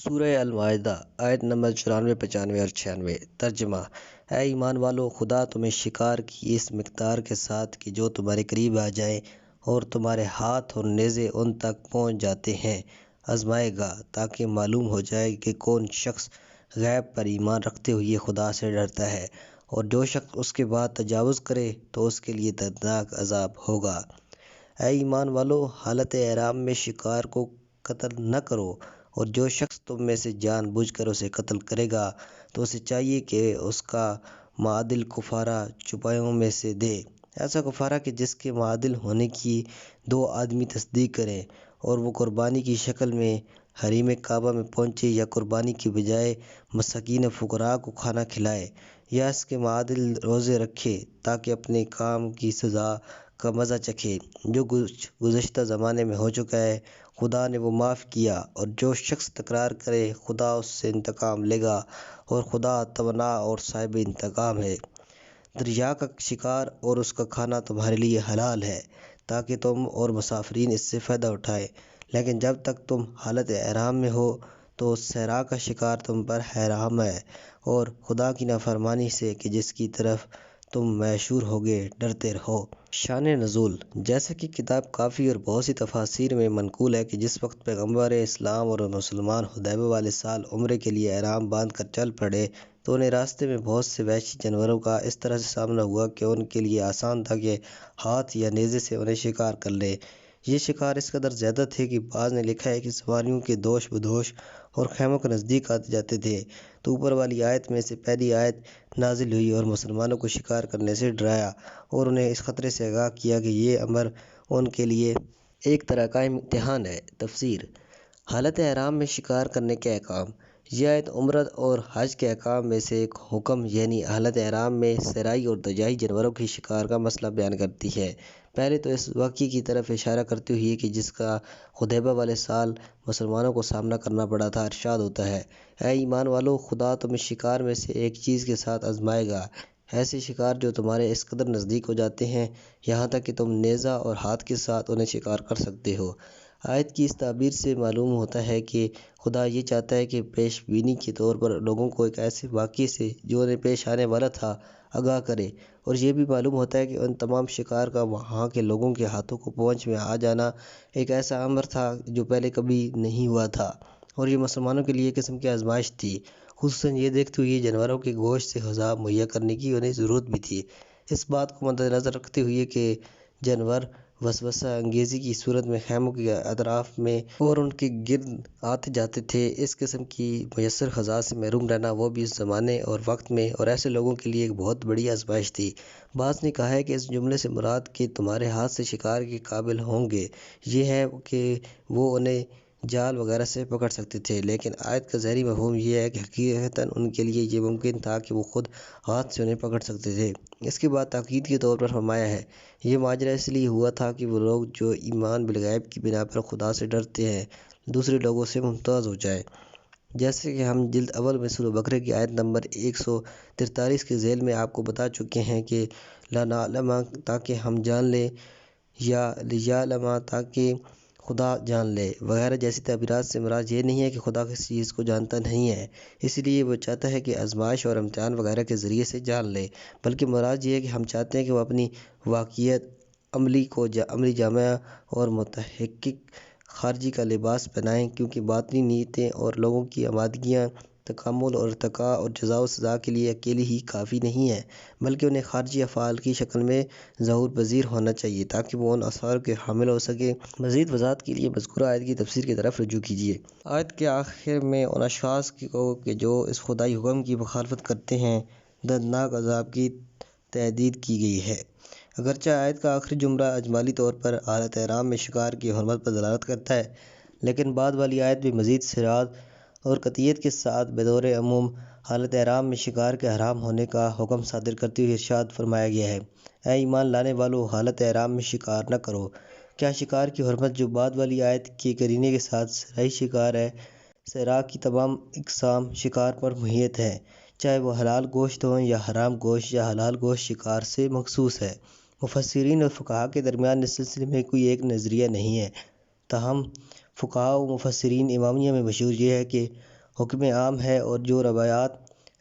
سورہ المائدہ آیت نمبر 94، 95 اور 96۔ ترجمہ: اے ایمان والو، خدا تمہیں شکار کی اس مقدار کے ساتھ کہ جو تمہارے قریب آ جائے اور تمہارے ہاتھ اور نیزے ان تک پہنچ جاتے ہیں، آزمائے گا تاکہ معلوم ہو جائے کہ کون شخص غیب پر ایمان رکھتے ہوئے خدا سے ڈرتا ہے، اور جو شخص اس کے بعد تجاوز کرے تو اس کے لیے دردناک عذاب ہوگا۔ اے ایمان والو، حالت احرام میں شکار کو قتل نہ کرو، اور جو شخص تم میں سے جان بوجھ کر اسے قتل کرے گا تو اسے چاہیے کہ اس کا معادل کفارہ چوپایوں میں سے دے، ایسا کفارہ کہ جس کے معادل ہونے کی 2 آدمی تصدیق کریں، اور وہ قربانی کی شکل میں حریم کعبہ میں پہنچے، یا قربانی کی بجائے مساکین فقراء کو کھانا کھلائے، یا اس کے معادل روزے رکھے، تاکہ اپنے کام کی سزا کا مزہ چکھے۔ جو کچھ گزشتہ زمانے میں ہو چکا ہے خدا نے وہ معاف کیا، اور جو شخص تکرار کرے خدا اس سے انتقام لے گا، اور خدا توانا اور صاحب انتقام ہے۔ دریا کا شکار اور اس کا کھانا تمہارے لیے حلال ہے تاکہ تم اور مسافرین اس سے فائدہ اٹھائیں، لیکن جب تک تم حالت احرام میں ہو تو صحرا کا شکار تم پر حرام ہے، اور خدا کی نافرمانی سے کہ جس کی طرف تم محشور ہوگے ڈرتے رہو۔ شان نزول: جیسا کہ کتاب کافی اور بہت سی تفاسیر میں منقول ہے کہ جس وقت پیغمبر اسلام اور مسلمان حدیبیہ والے سال عمرے کے لیے احرام باندھ کر چل پڑے تو انہیں راستے میں بہت سے وحشی جانوروں کا اس طرح سے سامنا ہوا کہ ان کے لیے آسان تھا کہ ہاتھ یا نیزے سے انہیں شکار کر لیں۔ یہ شکار اس قدر زیادہ تھے کہ بعض نے لکھا ہے کہ سواریوں کے دوش بدوش اور خیموں کے نزدیک آتے جاتے تھے، تو اوپر والی آیت میں سے پہلی آیت نازل ہوئی اور مسلمانوں کو شکار کرنے سے ڈرایا، اور انہیں اس خطرے سے آگاہ کیا کہ یہ امر ان کے لیے ایک طرح کا امتحان ہے۔ تفسیر: حالت احرام میں شکار کرنے کے احکام۔ یہ آیت عمرہ اور حج کے احکام میں سے ایک حکم یعنی حالت احرام میں صحرائی اور دریائی جانوروں کی شکار کا مسئلہ بیان کرتی ہے۔ پہلے تو اس واقعے کی طرف اشارہ کرتے ہوئے کہ جس کا حدیبیہ والے سال مسلمانوں کو سامنا کرنا پڑا تھا، ارشاد ہوتا ہے: اے ایمان والو، خدا تمہیں شکار میں سے ایک چیز کے ساتھ آزمائے گا، ایسے شکار جو تمہارے اس قدر نزدیک ہو جاتے ہیں یہاں تک کہ تم نیزہ اور ہاتھ کے ساتھ انہیں شکار کر سکتے ہو۔ آیت کی اس تعبیر سے معلوم ہوتا ہے کہ خدا یہ چاہتا ہے کہ پیش بینی کے طور پر لوگوں کو ایک ایسے واقعے سے جو انہیں پیش آنے والا تھا آگاہ کرے، اور یہ بھی معلوم ہوتا ہے کہ ان تمام شکار کا وہاں کے لوگوں کے ہاتھوں کو پہنچ میں آ جانا ایک ایسا امر تھا جو پہلے کبھی نہیں ہوا تھا، اور یہ مسلمانوں کے لیے ایک قسم کی آزمائش تھی، خصوصاً یہ دیکھتے ہوئے جانوروں کے گوشت سے غذا مہیا کرنے کی انہیں ضرورت بھی تھی۔ اس بات کو مد نظر رکھتے ہوئے کہ جانور وسوسہ انگیزی کی صورت میں خیموں کے اطراف میں اور ان کے گرد آتے جاتے تھے، اس قسم کی میسر غذا سے محروم رہنا وہ بھی اس زمانے اور وقت میں اور ایسے لوگوں کے لیے ایک بہت بڑی آزمائش تھی۔ بعض نے کہا ہے کہ اس جملے سے مراد کہ تمہارے ہاتھ سے شکار کے قابل ہوں گے یہ ہے کہ وہ انہیں جال وغیرہ سے پکڑ سکتے تھے، لیکن آیت کا ظاہری مفہوم یہ ہے کہ حقیقتاً ان کے لیے یہ ممکن تھا کہ وہ خود ہاتھ سے انہیں پکڑ سکتے تھے۔ اس کے بعد تاکید کے طور پر فرمایا ہے: یہ ماجرا اس لیے ہوا تھا کہ وہ لوگ جو ایمان بالغیب کی بنا پر خدا سے ڈرتے ہیں دوسرے لوگوں سے ممتاز ہو جائیں، جیسے کہ ہم جلد اول میں سورہ بقرہ کی آیت نمبر 143 کے ذیل میں آپ کو بتا چکے ہیں کہ لَنَعْلَمَ تاکہ ہم جان لیں، یا لِيَعْلَمَ تاکہ خدا جان لے وغیرہ جیسی تعبیرات سے مراد یہ نہیں ہے کہ خدا کسی چیز کو جانتا نہیں ہے، اس لیے وہ چاہتا ہے کہ آزمائش اور امتحان وغیرہ کے ذریعے سے جان لے، بلکہ مراد یہ ہے کہ ہم چاہتے ہیں کہ وہ اپنی واقعیت عملی کو عملی جامہ اور متحقق خارجی کا لباس پہنائیں، کیونکہ باطنی نیتیں اور لوگوں کی آمادگیاں تکامل اور ارتقاء اور جزا و سزا کے لیے اکیلی ہی کافی نہیں ہیں، بلکہ انہیں خارجی افعال کی شکل میں ظہور پذیر ہونا چاہیے تاکہ وہ ان آثار کے حامل ہو سکیں۔ مزید وضاحت کے لیے مذکورہ آیت کی تفسیر کی طرف رجوع کیجیے۔ آیت کے آخر میں ان اشخاص کو کہ جو اس خدائی حکم کی مخالفت کرتے ہیں دردناک عذاب کی تہدید کی گئی ہے۔ اگرچہ آیت کا آخری جملہ اجمالی طور پر حالت احرام میں شکار کی حرمت پر دلالت کرتا ہے، لیکن بعد والی آیت میں مزید صراحت اور قطعیت کے ساتھ بطور عموم حالت احرام میں شکار کے حرام ہونے کا حکم صادر کرتے ہوئے ارشاد فرمایا گیا ہے: اے ایمان لانے والو، حالت احرام میں شکار نہ کرو۔ کیا شکار کی حرمت جو بعد والی آیت کے قرینے کے ساتھ صحرائی شکار ہے، صحرا کی تمام اقسام شکار پر محیط ہے، چاہے وہ حلال گوشت ہوں یا حرام گوشت، یا حلال گوشت شکار سے مخصوص ہے؟ مفسرین اور فقہا کے درمیان اس سلسلے میں کوئی ایک نظریہ نہیں ہے، تاہم فقہاء و مفسرین امامیہ میں مشہور یہ ہے کہ حکم عام ہے، اور جو روایات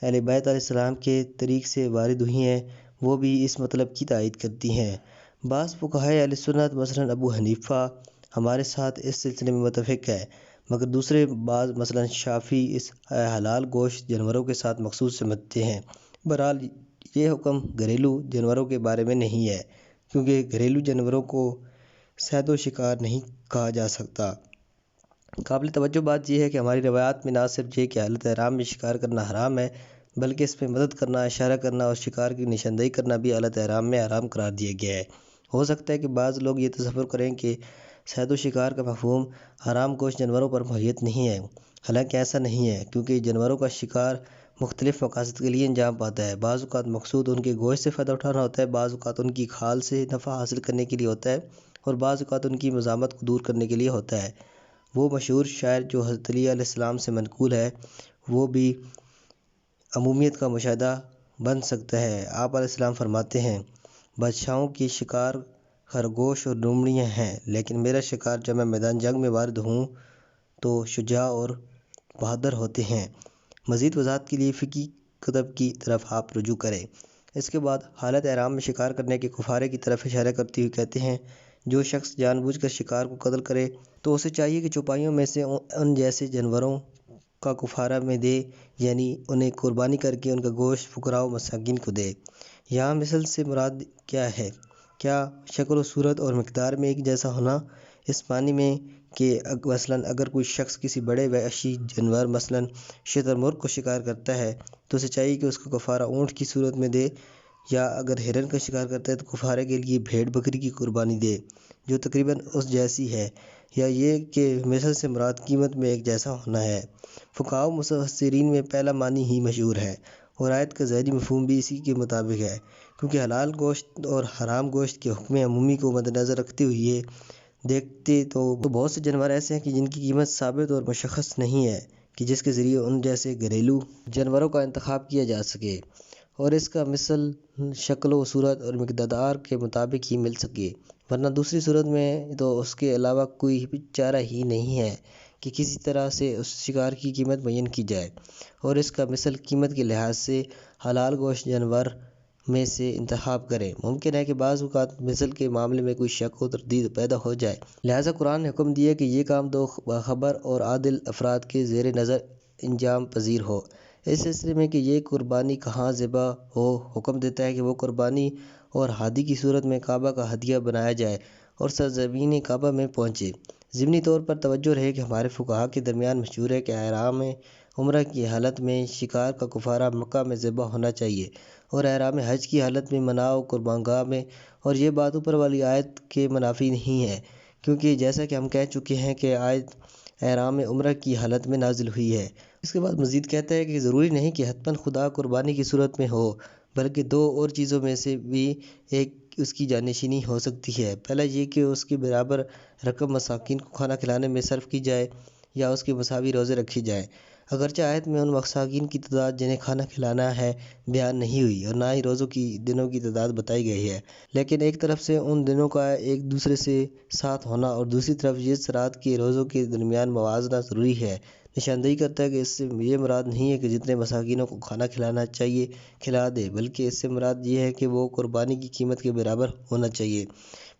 اہل بیت علیہ السلام کے طریق سے وارد ہوئی ہیں وہ بھی اس مطلب کی تائید کرتی ہیں۔ بعض فقہاء اہل سنت مثلاً ابو حنیفہ ہمارے ساتھ اس سلسلے میں متفق ہے، مگر دوسرے بعض مثلاً شافعی اس حلال گوشت جانوروں کے ساتھ مخصوص سمجھتے ہیں۔ بہرحال یہ حکم گھریلو جانوروں کے بارے میں نہیں ہے، کیونکہ گھریلو جانوروں کو صید و شکار نہیں کہا جا سکتا۔ قابل توجہ بات یہ ہے کہ ہماری روایات میں نہ صرف یہ کہ حالت احرام میں شکار کرنا حرام ہے، بلکہ اس میں مدد کرنا، اشارہ کرنا اور شکار کی نشاندہی کرنا بھی حالت احرام میں حرام قرار دیا گیا ہے۔ ہو سکتا ہے کہ بعض لوگ یہ تصور کریں کہ صید و شکار کا مفہوم حرام گوشت جانوروں پر محیط نہیں ہے، حالانکہ ایسا نہیں ہے، کیونکہ جانوروں کا شکار مختلف مقاصد کے لیے انجام پاتا ہے۔ بعض اوقات مقصود ان کے گوشت سے فائدہ اٹھانا ہوتا ہے، بعض اوقات ان کی کھال سے نفع حاصل کرنے کے لیے ہوتا ہے، اور بعض اوقات ان کی مزاحمت کو دور کرنے کے لیے ہوتا ہے۔ وہ مشہور شعر جو حضرت علی علیہ السلام سے منقول ہے وہ بھی عمومیت کا مشاہدہ بن سکتا ہے۔ آپ علیہ السلام فرماتے ہیں، بادشاہوں کی شکار خرگوش اور لومڑیاں ہیں، لیکن میرا شکار جب میں میدان جنگ میں وارد ہوں تو شجاع اور بہادر ہوتے ہیں۔ مزید وضاحت کے لیے فقہی کتب کی طرف آپ رجوع کریں۔ اس کے بعد حالت احرام میں شکار کرنے کے کفارے کی طرف اشارہ کرتے ہوئے کہتے ہیں، جو شخص جان بوجھ کر شکار کو قتل کرے تو اسے چاہیے کہ چوپایوں میں سے ان جیسے جانوروں کا کفارہ میں دے، یعنی انہیں قربانی کر کے ان کا گوشت فقراء و مساکین کو دے۔ یہاں مثل سے مراد کیا ہے؟ کیا شکل و صورت اور مقدار میں ایک جیسا ہونا؟ اس معنی میں کہ مثلاً اگر کوئی شخص کسی بڑے وحشی جانور مثلاً شتر مرغ کو شکار کرتا ہے تو اسے چاہیے کہ اس کا کفارہ اونٹ کی صورت میں دے، یا اگر ہرن کا شکار کرتا ہے تو کفارے کے لیے بھیڑ بکری کی قربانی دے جو تقریباً اس جیسی ہے، یا یہ کہ مثل سے مراد قیمت میں ایک جیسا ہونا ہے۔ فقہاء و مفسرین میں پہلا معنی ہی مشہور ہے، اور آیت کا ظاہری مفہوم بھی اسی کے مطابق ہے، کیونکہ حلال گوشت اور حرام گوشت کے حکم عمومی کو مد نظر رکھتے ہوئے یہ دیکھتے تو بہت سے جانور ایسے ہیں کہ جن کی قیمت ثابت اور مشخص نہیں ہے کہ جس کے ذریعے ان جیسے گھریلو جانوروں کا انتخاب کیا جا سکے، اور اس کا مثل شکل و صورت اور مقدار کے مطابق ہی مل سکے، ورنہ دوسری صورت میں تو اس کے علاوہ کوئی چارہ ہی نہیں ہے کہ کسی طرح سے اس شکار کی قیمت معین کی جائے، اور اس کا مثل قیمت کے لحاظ سے حلال گوشت جانور میں سے انتخاب کریں۔ ممکن ہے کہ بعض اوقات مثل کے معاملے میں کوئی شک و تردید پیدا ہو جائے، لہٰذا قرآن نے حکم دیا کہ یہ کام دو باخبر اور عادل افراد کے زیر نظر انجام پذیر ہو۔ اس سلسلے میں کہ یہ قربانی کہاں ذبح ہو، حکم دیتا ہے کہ وہ قربانی اور ہادی کی صورت میں کعبہ کا ہدیہ بنایا جائے اور سرزمین کعبہ میں پہنچے۔ ضمنی طور پر توجہ رہے کہ ہمارے فقہاء کے درمیان مشہور ہے کہ احرام عمرہ کی حالت میں شکار کا کفارہ مکہ میں ذبح ہونا چاہیے، اور احرام حج کی حالت میں منی و قربان گاہ میں، اور یہ بات اوپر والی آیت کے منافی نہیں ہے، کیونکہ جیسا کہ ہم کہہ چکے ہیں کہ آیت احرام عمرہ کی حالت میں نازل ہوئی ہے۔ اس کے بعد مزید کہتا ہے کہ ضروری نہیں کہ حتماً خدا قربانی کی صورت میں ہو، بلکہ دو اور چیزوں میں سے بھی ایک اس کی جانشینی ہو سکتی ہے۔ پہلا یہ کہ اس کے برابر رقم مساکین کو کھانا کھلانے میں صرف کی جائے، یا اس کے مساوی روزے رکھے جائیں۔ اگرچہ آیت میں ان مساکین کی تعداد جنہیں کھانا کھلانا ہے بیان نہیں ہوئی، اور نہ ہی روزوں کی دنوں کی تعداد بتائی گئی ہے، لیکن ایک طرف سے ان دنوں کا ایک دوسرے سے ساتھ ہونا اور دوسری طرف یہ رات کے روزوں کے درمیان موازنہ ضروری ہے، نشاندہی کرتا ہے کہ اس سے یہ مراد نہیں ہے کہ جتنے مساکینوں کو کھانا کھلانا چاہیے کھلا دے، بلکہ اس سے مراد یہ ہے کہ وہ قربانی کی قیمت کے برابر ہونا چاہیے۔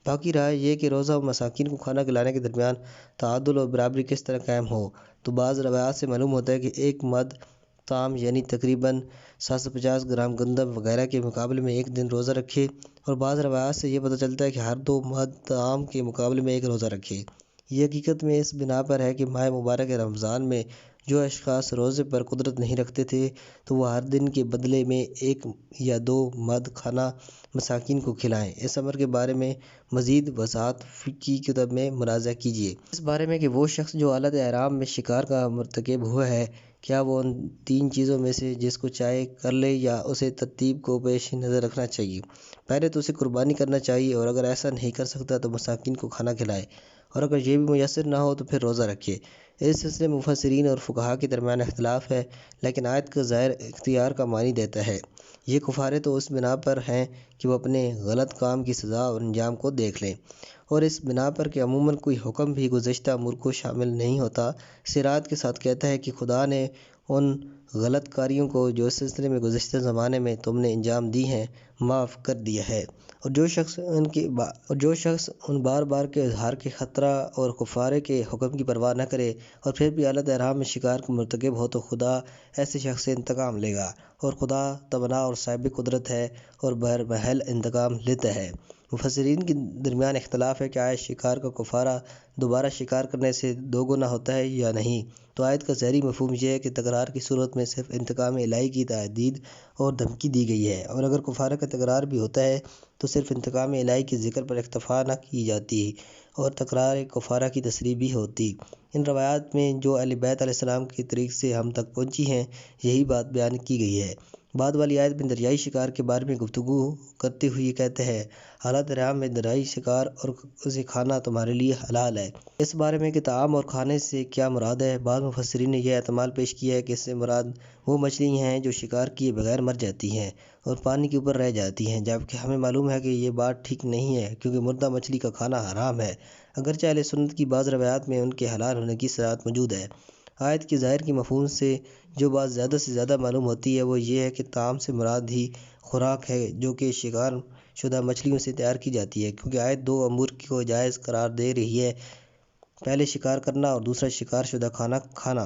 باقی رہا یہ کہ روزہ و مساکین کو کھانا کھلانے کے درمیان تعادل اور برابری کس طرح قائم ہو، تو بعض روایات سے معلوم ہوتا ہے کہ ایک مد طعام یعنی تقریباً 750 گرام گندم وغیرہ کے مقابلے میں ایک دن روزہ رکھے، اور بعض روایات سے یہ پتہ چلتا ہے کہ ہر 2 مد طعام کے مقابلے میں ایک روزہ رکھے۔ یہ حقیقت میں اس بنا پر ہے کہ ماہ مبارک رمضان میں جو اشخاص روزے پر قدرت نہیں رکھتے تھے تو وہ ہر دن کے بدلے میں 1 یا 2 مد کھانا مساکین کو کھلائیں۔ اس امر کے بارے میں مزید وضاحت فقہی کتب میں مراجعہ کیجیے۔ اس بارے میں کہ وہ شخص جو حالت احرام میں شکار کا مرتکب ہوا ہے، کیا وہ ان 3 چیزوں میں سے جس کو چاہے کر لے، یا اسے ترتیب کو پیش نظر رکھنا چاہیے؟ پہلے تو اسے قربانی کرنا چاہیے، اور اگر ایسا نہیں کر سکتا تو مساکین کو کھانا کھلائے، اور اگر یہ بھی میسر نہ ہو تو پھر روزہ رکھے۔ اس سلسلے میں مفسرین اور فقہاء کے درمیان اختلاف ہے، لیکن آیت کا ظاہر اختیار کا معنی دیتا ہے۔ یہ کفارے تو اس بنا پر ہیں کہ وہ اپنے غلط کام کی سزا اور انجام کو دیکھ لیں، اور اس بنا پر کہ عموماً کوئی حکم بھی گزشتہ امور کو شامل نہیں ہوتا، صراحت کے ساتھ کہتا ہے کہ خدا نے ان غلط کاریوں کو جو اس سلسلے میں گزشتہ زمانے میں تم نے انجام دی ہیں معاف کر دیا ہے، اور جو شخص ان بار بار کے اظہار کے خطرہ اور کفارے کے حکم کی پرواہ نہ کرے اور پھر بھی حالت احرام میں شکار کا مرتکب ہو، تو خدا ایسے شخص سے انتقام لے گا، اور خدا توانا اور صاحب قدرت ہے اور بہرمحل انتقام لیتا ہے۔ مفسرین کے درمیان اختلاف ہے کہ آیا شکار کا کفارہ دوبارہ شکار کرنے سے دو گنا ہوتا ہے یا نہیں، تو آیت کا ظاہری مفہوم یہ ہے کہ تکرار کی صورت میں صرف انتقام الہی کی تہدید اور دھمکی دی گئی ہے، اور اگر کفارہ کا تکرار بھی ہوتا ہے تو صرف انتقام الہی کے ذکر پر اکتفا نہ کی جاتی اور تکرار کفارہ کی تصریح بھی ہوتی۔ ان روایات میں جو اہل بیت علیہ السلام کے طریق سے ہم تک پہنچی ہیں، یہی بات بیان کی گئی ہے۔ بعد والی آیت میں دریائی شکار کے بارے میں گفتگو کرتے ہوئے یہ کہتے ہیں، حالت احرام میں دریائی شکار اور اسے کھانا تمہارے لیے حلال ہے۔ اس بارے میں کہ طعام اور کھانے سے کیا مراد ہے، بعض مفسرین نے یہ احتمال پیش کیا ہے کہ اس سے مراد وہ مچھلیاں ہیں جو شکار کیے بغیر مر جاتی ہیں اور پانی کے اوپر رہ جاتی ہیں، جبکہ ہمیں معلوم ہے کہ یہ بات ٹھیک نہیں ہے، کیونکہ مردہ مچھلی کا کھانا حرام ہے، اگرچہ اہل سنت کی بعض روایات میں ان کے حلال ہونے کی صراحت موجود ہے۔ آیت کے ظاہر کے مفہوم سے جو بات زیادہ سے زیادہ معلوم ہوتی ہے وہ یہ ہے کہ طعام سے مراد ہی خوراک ہے جو کہ شکار شدہ مچھلیوں سے تیار کی جاتی ہے، کیونکہ آیت دو امور کو جائز قرار دے رہی ہے، پہلے شکار کرنا اور دوسرا شکار شدہ کھانا کھانا۔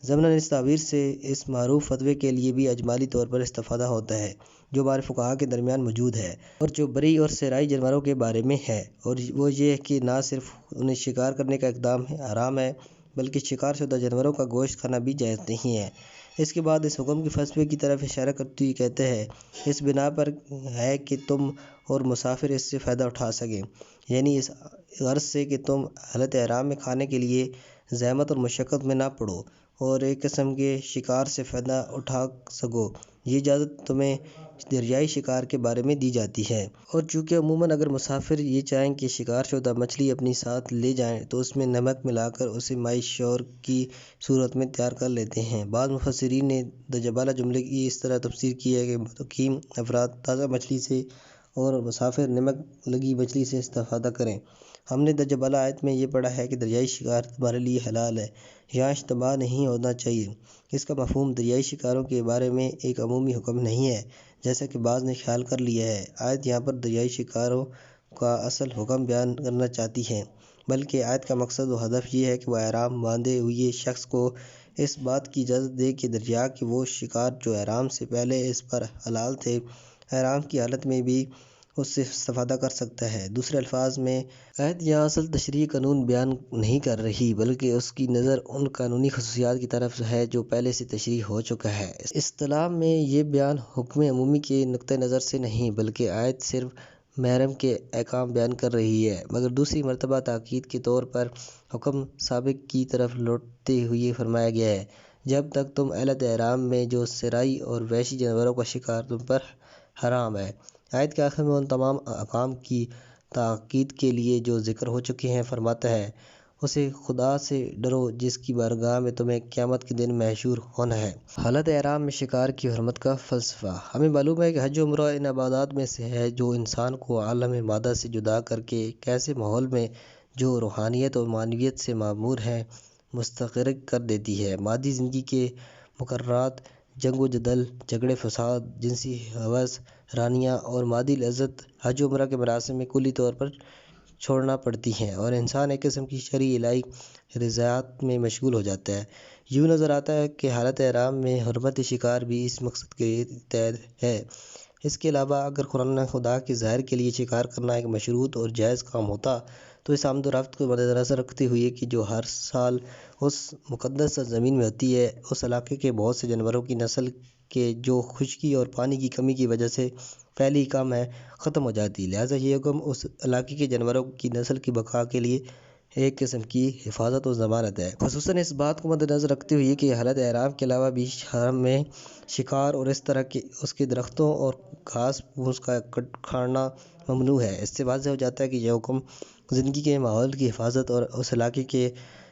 ضمناً اس تعبیر سے اس معروف فتوے کے لیے بھی اجمالی طور پر استفادہ ہوتا ہے جو ہمارے فقہاء کے درمیان موجود ہے، اور جو بری اور صحرائی جانوروں کے بارے میں ہے، اور وہ یہ ہے کہ نہ صرف انہیں شکار کرنے کا اقدام حرام ہے بلکہ شکار شدہ جانوروں کا گوشت کھانا بھی جائز نہیں ہے۔ اس کے بعد اس حکم کے فلسفے کی طرف اشارہ کرتے ہوئے کہتے ہیں، اس بنا پر ہے کہ تم اور مسافر اس سے فائدہ اٹھا سکیں، یعنی اس غرض سے کہ تم حالت احرام میں کھانے کے لیے زحمت اور مشقت میں نہ پڑو اور ایک قسم کے شکار سے فائدہ اٹھا سکو۔ یہ اجازت تمہیں دریائی شکار کے بارے میں دی جاتی ہے، اور چونکہ عموماً اگر مسافر یہ چاہیں کہ شکار شدہ مچھلی اپنی ساتھ لے جائیں تو اس میں نمک ملا کر اسے مائی شور کی صورت میں تیار کر لیتے ہیں۔ بعض مفسرین نے دجبالہ جملے کی اس طرح تفسیر کی ہے کہ مقیم افراد تازہ مچھلی سے اور مسافر نمک لگی مچھلی سے استفادہ کریں۔ ہم نے دجبالہ آیت میں یہ پڑھا ہے کہ دریائی شکار تمہارے لیے حلال ہے، یہاں اشتباہ نہیں ہونا چاہیے، اس کا مفہوم دریائی شکاروں کے بارے میں ایک عمومی حکم نہیں ہے جیسا کہ بعض نے خیال کر لیا ہے۔ آیت یہاں پر دریائی شکاروں کا اصل حکم بیان کرنا چاہتی ہے، بلکہ آیت کا مقصد و ہدف یہ ہے کہ وہ احرام باندھے ہوئے شخص کو اس بات کی اجازت دے کہ دریا کے وہ شکار جو احرام سے پہلے اس پر حلال تھے، احرام کی حالت میں بھی اس سے استفادہ کر سکتا ہے۔ دوسرے الفاظ میں آیت یہاں اصل تشریعی قانون بیان نہیں کر رہی بلکہ اس کی نظر ان قانونی خصوصیات کی طرف ہے جو پہلے سے تشریح ہو چکا ہے۔ اصطلاح میں یہ بیان حکم عمومی کے نقطہ نظر سے نہیں بلکہ آیت صرف محرم کے احکام بیان کر رہی ہے، مگر دوسری مرتبہ تاکید کے طور پر حکم سابق کی طرف لوٹتے ہوئے فرمایا گیا ہے، جب تک تم حالت احرام میں جو صحرائی اور وحشی جانوروں کا شکار تم پر حرام ہے۔ آیت کے آخر میں ان تمام احکام کی تاکید کے لیے جو ذکر ہو چکے ہیں فرماتا ہے، اسے خدا سے ڈرو جس کی بارگاہ میں تمہیں قیامت کے دن محشور ہونا ہے۔ حالت احرام میں شکار کی حرمت کا فلسفہ۔ ہمیں معلوم ہے کہ حج و عمرہ ان عبادات میں سے ہے جو انسان کو عالم مادہ سے جدا کر کے ایک ایسے ماحول میں جو روحانیت اور معنویت سے معمور ہے مستغرق کر دیتی ہے۔ مادی زندگی کے مقررات، جنگ و جدل، جھگڑے فساد، جنسی ہوس رانیاں اور مادی لذت حج و عمرہ کے مراسم میں کلی طور پر چھوڑنا پڑتی ہیں اور انسان ایک قسم کی شرعی الہی رضایات میں مشغول ہو جاتا ہے۔ یوں نظر آتا ہے کہ حالت احرام میں حرمت شکار بھی اس مقصد کے تحت ہے۔ اس کے علاوہ اگر قرآن خدا کے ظاہر کے لیے شکار کرنا ایک مشروط اور جائز کام ہوتا تو اس آمد و رفت کو مدنظر رکھتے ہوئے کہ جو ہر سال اس مقدس سرزمین میں ہوتی ہے، اس علاقے کے بہت سے جانوروں کی نسل کے جو خشکی اور پانی کی کمی کی وجہ سے پھیلی کم ہے ختم ہو جاتی، لہٰذا یہ حکم اس علاقے کے جانوروں کی نسل کی بقا کے لیے ایک قسم کی حفاظت و ضمانت ہے، خصوصاً اس بات کو مدنظر رکھتے ہوئے کہ حالت احرام کے علاوہ بھی حرم میں شکار اور اس طرح کے اس کے درختوں اور گھاس پھوس کا کھانا ممنوع ہے۔ اس سے واضح ہو جاتا ہے کہ یہ حکم زندگی کے ماحول کی حفاظت اور اس علاقے کے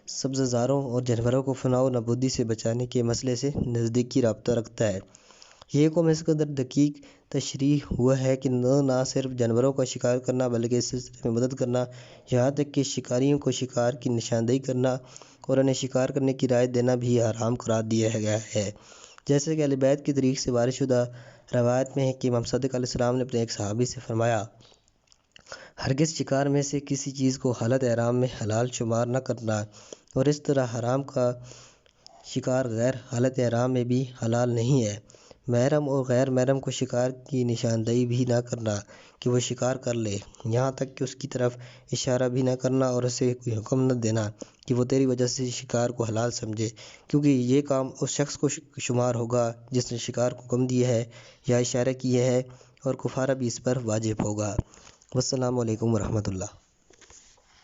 سبزہ زاروں اور جانوروں کو فنا و نابودی سے بچانے کے مسئلے سے نزدیکی رابطہ رکھتا ہے۔ یہ حکم اس قدر دقیق تشریح ہوا ہے کہ نہ صرف جانوروں کا شکار کرنا بلکہ اس سلسلے میں مدد کرنا، یہاں تک کہ شکاریوں کو شکار کی نشاندہی کرنا اور انہیں شکار کرنے کی رعایت دینا بھی حرام قرار دیا گیا ہے۔ جیسے کہ اہل بیت کی طریق سے وارث شدہ روایت میں ہے کہ امام صادق علیہ السلام نے اپنے ایک صحابی سے فرمایا، ہرگز شکار میں سے کسی چیز کو حالت احرام میں حلال شمار نہ کرنا، اور اس طرح حرام کا شکار غیر حالت احرام میں بھی حلال نہیں ہے۔ محرم اور غیر محرم کو شکار کی نشاندہی بھی نہ کرنا کہ وہ شکار کر لے، یہاں تک کہ اس کی طرف اشارہ بھی نہ کرنا اور اسے کوئی حکم نہ دینا کہ وہ تیری وجہ سے شکار کو حلال سمجھے، کیونکہ یہ کام اس شخص کو شمار ہوگا جس نے شکار کو حکم دیا ہے یا اشارہ کیا ہے، اور کفارہ بھی اس پر واجب ہوگا۔ والسلام علیکم ورحمۃ اللہ۔